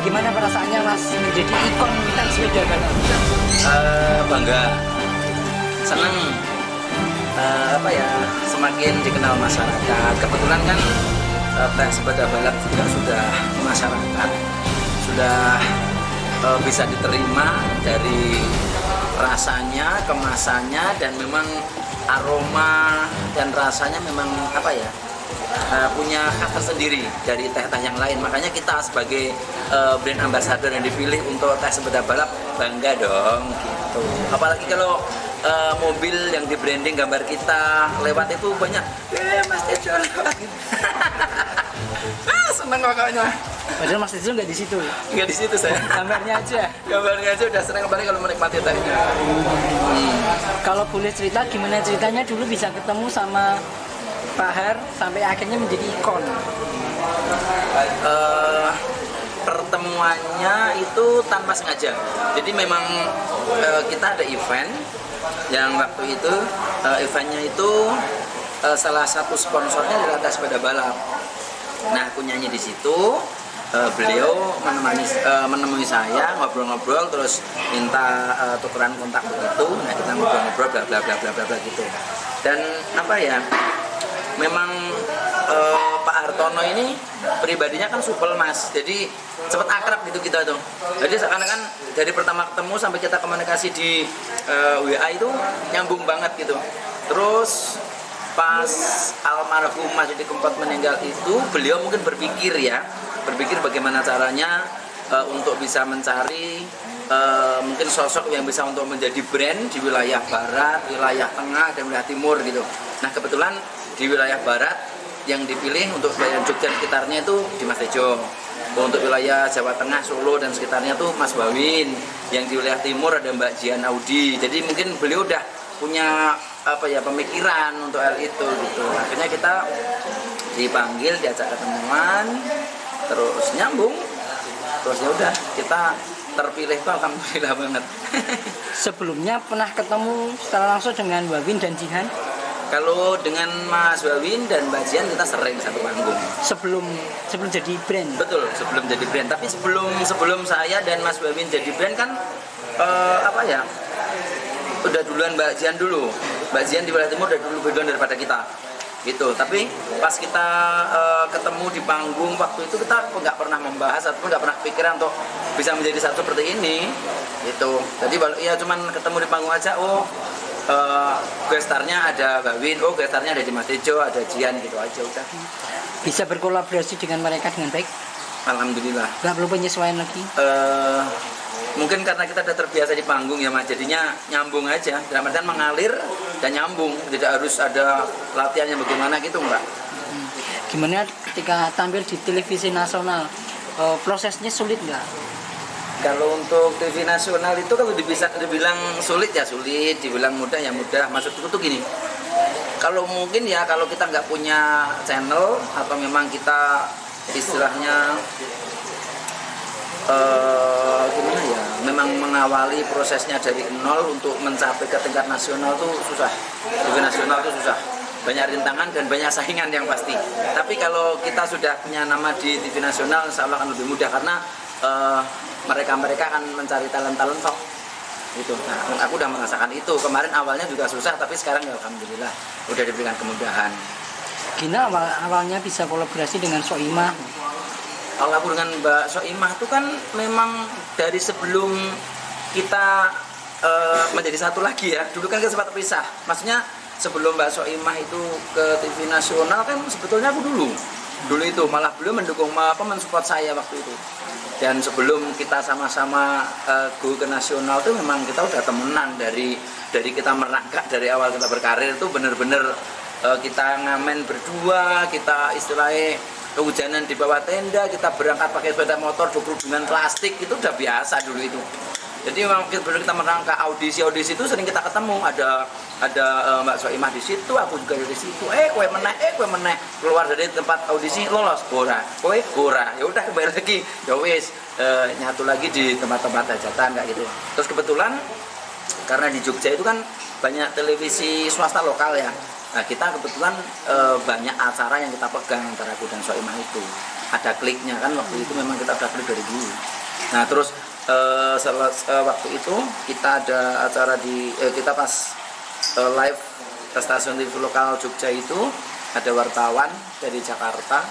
Bagaimana perasaannya Mas menjadi ikon witan sepeda balap? Bangga, senang, semakin dikenal masyarakat. Kebetulan kan teh sepeda balap juga sudah masyarakat, sudah bisa diterima dari rasanya, kemasannya, dan memang aroma dan rasanya memang punya khas tersendiri dari teh-teh yang lain. Makanya kita sebagai brand ambassador yang dipilih untuk teh sepeda balap bangga dong gitu. Apalagi kalau mobil yang di branding gambar kita lewat itu banyak, Mas Tejo lewat gitu. Seneng pokoknya. Padahal Mas Tejo nggak di situ. Nggak di situ saya. Gambarnya aja. Gambarnya aja udah seneng kembali kalau menikmati tehnya. Kalau boleh cerita, gimana ceritanya dulu bisa ketemu sama Pak Har sampai akhirnya menjadi ikon? Pertemuannya itu tanpa sengaja. Jadi memang kita ada event yang waktu itu eventnya itu salah satu sponsornya adalah teh sepeda balap. Nah, aku nyanyi di situ. Beliau menemui saya, ngobrol-ngobrol, terus minta tukeran kontak begitu. Nah, kita ngobrol-ngobrol bla bla bla bla bla gitu. Dan memang Pak Hartono ini pribadinya kan supel Mas, jadi cepet akrab gitu kita tuh. Jadi seakan-akan dari pertama ketemu sampai kita komunikasi di WA itu nyambung banget gitu. Terus pas almarhum Mas Didi Kempot meninggal itu, beliau mungkin berpikir bagaimana caranya untuk bisa mencari mungkin sosok yang bisa untuk menjadi brand di wilayah barat, wilayah tengah, dan wilayah timur gitu. Nah, kebetulan di wilayah barat yang dipilih untuk wilayah Jogja dan sekitarnya itu di Mas Tejo. Untuk wilayah Jawa Tengah, Solo dan sekitarnya tuh Mas Bawin. Yang di wilayah timur ada Mbak Jian Audi. Jadi mungkin beliau udah punya pemikiran untuk hal itu gitu. Akhirnya kita dipanggil, diajak ketemuan, terus nyambung. Terus ya udah, kita terpilih tuh alhamdulillah banget. Sebelumnya pernah ketemu secara langsung dengan Wawin dan Jihan? Kalau dengan Mas Wawin dan Mbak Jian kita sering satu panggung. Sebelum jadi brand? Betul, sebelum jadi brand. Tapi sebelum saya dan Mas Wawin jadi brand kan udah duluan Mbak Jian dulu. Mbak Jian di wilayah timur udah duluan daripada kita. Gitu. Tapi pas kita ketemu di panggung waktu itu kita nggak pernah membahas ataupun nggak pernah pikiran untuk bisa menjadi satu seperti ini. Gitu. Jadi ya cuman ketemu di panggung aja. Gestarnya ada Bawin, gestarnya ada di Mas Tejo, ada Jian gitu aja udah. Bisa berkolaborasi dengan mereka dengan baik? Alhamdulillah. Nggak perlu penyesuaian lagi? Mungkin karena kita sudah terbiasa di panggung ya Mas, jadinya nyambung aja. Dalam artian mengalir dan nyambung, tidak harus ada latihannya bagaimana gitu enggak. Gimana ketika tampil di televisi nasional, prosesnya sulit nggak? Kalau untuk TV nasional itu kalau dibilang sulit ya sulit, dibilang mudah ya mudah. Maksudku tuh gini, kalau mungkin ya kalau kita nggak punya channel atau memang kita istilahnya memang mengawali prosesnya dari nol untuk mencapai ke tingkat nasional tuh susah. TV nasional tuh susah, banyak rintangan dan banyak saingan yang pasti. Tapi kalau kita sudah punya nama di TV nasional, insya Allah akan lebih mudah karena mereka akan mencari talent top gitu. Nah, aku udah merasakan itu. Kemarin awalnya juga susah, tapi sekarang ya alhamdulillah udah diberikan kemudahan. Gina awalnya bisa kolaborasi dengan Soimah. Kalau aku dengan Mbak Soimah itu kan memang dari sebelum kita menjadi satu lagi ya. Dulu kan kita sempat terpisah. Maksudnya sebelum Mbak Soimah itu ke TV nasional kan sebetulnya aku dulu itu malah beliau mendukung mensupport saya waktu itu. Dan sebelum kita sama-sama go ke nasional itu memang kita udah temenan dari kita merangkak dari awal kita berkarir itu bener-bener kita ngamen berdua, kita istilahnya kehujanan di bawah tenda, kita berangkat pakai sepeda motor dengan plastik itu udah biasa dulu itu. Jadi memang kita merangkak audisi itu sering kita ketemu, ada Mbak Soimah di situ, aku juga di situ. Kowe meneh keluar dari tempat audisi lolos, ora. Ya udah kembali lagi. Ya wis nyatu lagi di tempat-tempat hajatan kayak gitu. Terus kebetulan karena di Jogja itu kan banyak televisi swasta lokal ya. Nah kita kebetulan banyak acara yang kita pegang antara aku dan Soimah itu. Ada kliknya kan, waktu itu memang kita udah klik dari dulu. Nah terus waktu itu kita ada acara kita pas live ke stasiun TV lokal Jogja itu, ada wartawan dari Jakarta,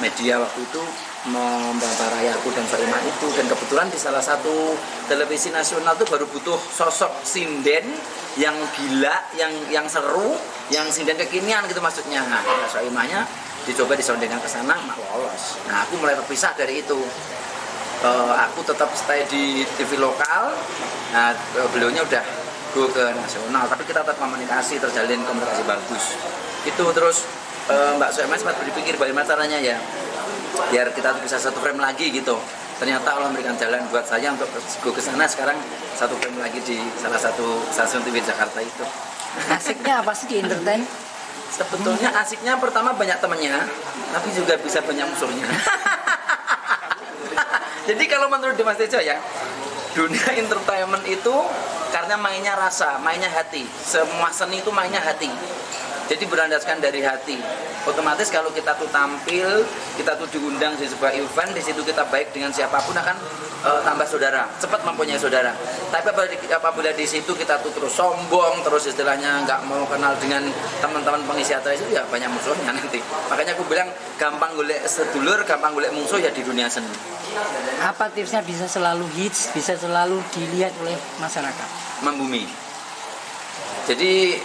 media waktu itu membawarai aku dan Soimah itu, dan kebetulan di salah satu televisi nasional tuh baru butuh sosok sinden yang gila, yang seru, yang sinden kekinian gitu maksudnya. Nah, Soimahnya dicoba disondengkan ke sana, mak lolos. Nah, aku mulai terpisah dari itu. Aku tetap stay di TV lokal. Nah, beliaunya udah go ke nasional, tapi kita tetap komunikasi, terjalin komunikasi bagus. Itu terus Mbak Soimah sempat berpikir bagaimana caranya ya biar kita bisa satu frame lagi gitu. Ternyata Allah memberikan jalan buat saya untuk go ke sana sekarang, satu frame lagi di salah satu stasiun TV Jakarta itu. Asiknya apa sih di entertain? Sebetulnya asiknya pertama banyak temannya, tapi juga bisa banyak musuhnya. Jadi kalau menurut Dimas Tejo ya, dunia entertainment itu karena mainnya rasa, mainnya hati. Semua seni itu mainnya hati. Jadi berlandaskan dari hati. Otomatis kalau kita tuh tampil, kita tuh diundang di sebuah event, di situ kita baik dengan siapapun akan tambah saudara, cepat mempunyai saudara. Tapi apabila di situ kita tuh terus sombong, terus istilahnya nggak mau kenal dengan teman-teman pengisi acara itu, ya banyak musuhnya nanti. Makanya aku bilang gampang golek sedulur, gampang golek musuh ya di dunia seni. Apa tipsnya bisa selalu hits, bisa selalu dilihat oleh masyarakat? Membumi. Jadi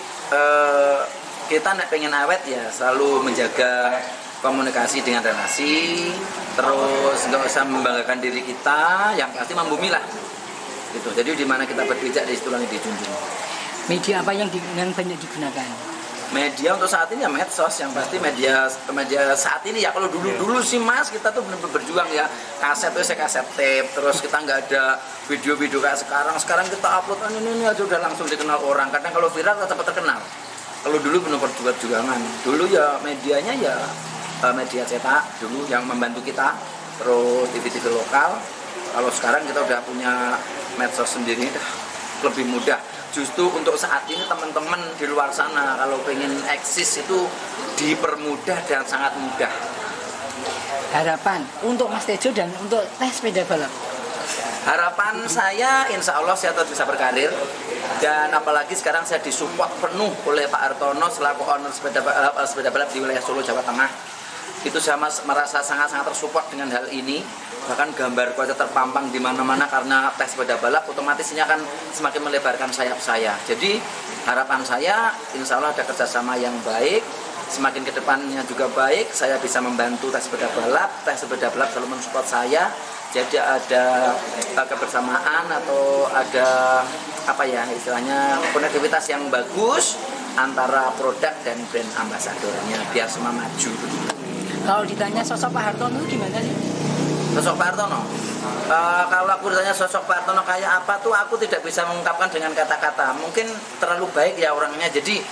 kita nek pengen awet ya selalu menjaga komunikasi dengan relasi, terus nggak usah membanggakan diri kita, yang pasti membumi lah gitu. Jadi di mana kita berpijak, di situ yang dijunjung. Media apa yang banyak digunakan? Media untuk saat ini ya medsos, yang pasti media saat ini ya. Kalau dulu sih Mas, kita tuh benar-benar berjuang ya, kaset tuh saya kaset tape, terus kita nggak ada video-video kayak sekarang kita upload ini aja udah langsung dikenal orang. Kadang kalau viral cepat terkenal. Kalau dulu benar perjuangan, dulu ya medianya ya media cetak dulu yang membantu kita, terus TV-TV lokal. Kalau sekarang kita udah punya medsos sendiri, lebih mudah. Justru untuk saat ini teman-teman di luar sana kalau pengen eksis itu dipermudah dan sangat mudah. Harapan untuk Mas Tejo dan untuk tes sepeda balap? Harapan saya insya Allah saya tetap bisa berkarir, dan apalagi sekarang saya disupport penuh oleh Pak Hartono selaku owner sepeda balap di wilayah Solo, Jawa Tengah. Itu saya merasa sangat-sangat tersupport dengan hal ini. Bahkan gambarku aja terpampang di mana-mana karena tes sepeda balap, otomatis ini akan semakin melebarkan sayap saya. Jadi harapan saya insya Allah ada kerjasama yang baik, semakin ke depannya juga baik, saya bisa membantu tes sepeda balap selalu mensupport saya. Jadi ada kebersamaan atau ada apa ya istilahnya konektivitas yang bagus antara produk dan brand ambasadornya biar semua maju. Kalau ditanya sosok Pak Hartono itu gimana sih? Sosok Pak Hartono? Kalau aku ditanya sosok Pak Hartono kayak apa tuh aku tidak bisa mengungkapkan dengan kata-kata. Mungkin terlalu baik ya orangnya. Jadi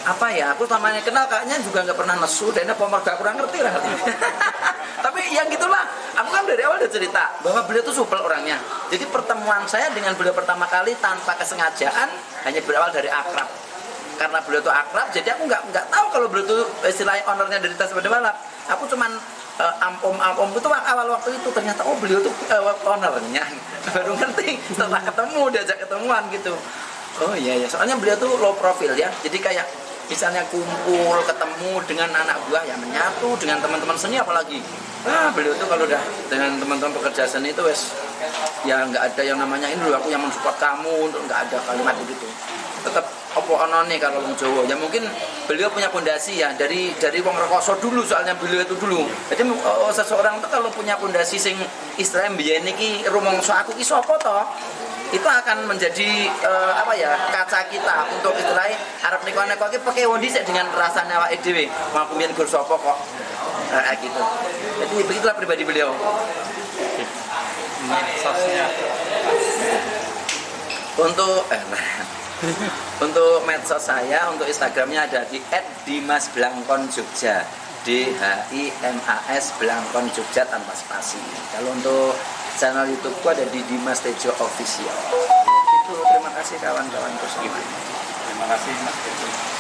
apa ya, aku namanya kenal kayaknya juga nggak pernah nesu, dan pemerga kurang ngerti lah. Tapi yang gitulah, aku kan dari awal udah cerita bahwa beliau tuh supel orangnya. Jadi pertemuan saya dengan beliau pertama kali tanpa kesengajaan hanya berawal dari akrab. Karena beliau tuh akrab, jadi aku nggak tahu kalau beliau tuh istilahnya ownernya dari tes sepeda balap. Aku cuman ampom itu awal waktu itu, ternyata oh beliau tuh ownernya. Baru ngerti setelah ketemu, diajak ketemuan gitu. Oh iya ya, soalnya beliau tuh low profile ya, jadi kayak misalnya kumpul ketemu dengan anak buah ya menyatu, dengan teman-teman seni apalagi. Beliau tuh kalau udah dengan teman-teman pekerja seni itu wes ya nggak ada yang namanya ini loh aku yang mensupport kamu, untuk nggak ada kalimat begitu. Tetap opo onone kalau wong Jawa ya, mungkin beliau punya pondasi ya dari wong rekoso dulu, soalnya beliau itu dulu. Jadi seseorang tuh kalau punya pondasi sing istilahnya mbiyen iki rumangsa aku ki sapa to, itu akan menjadi apa ya kaca kita untuk istilahnya arep neko-neko iki pakai wondi sik dengan rasane awake dhewe. Aku mbiyen gur sapa kok gitu. Jadi begitulah pribadi beliau. Medsosnya untuk medsos saya, untuk Instagramnya ada di @dimasblangkonjogja, DHIMAS Blangkon Jogja tanpa spasi. Kalau untuk channel YouTubeku ada di Dimas Tejo Official. Itu terima kasih kawan-kawan, terus gimana? terima kasih Mas Tejo.